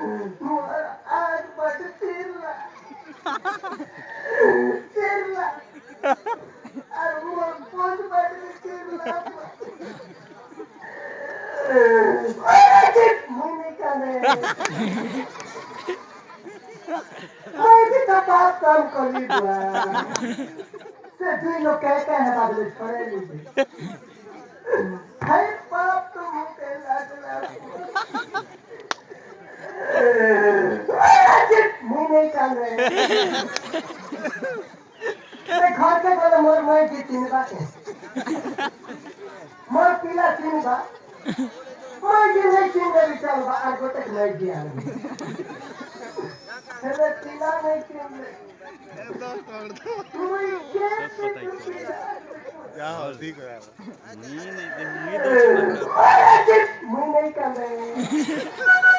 आज बट तिरला तिरला अरे मोर पोच बट तिरला अरे मुने काने मैं भी तो बात काम कर ली बुआ से दुई लोग कहते हैं बाबू छोड़े लीजिए है बाप तो मुझे लाज लाज मुँह नहीं कान रहे मैं घर के बोले मोर मैं की चिन्हवा के मोर पीला चिन्हवा मैं की नहीं चिन्ह रही चल बा आर गोटे नहीं दिया हेले पीला नहीं चिन्ह तू कैसे जा हो ठीक है मुँह नहीं कान रहे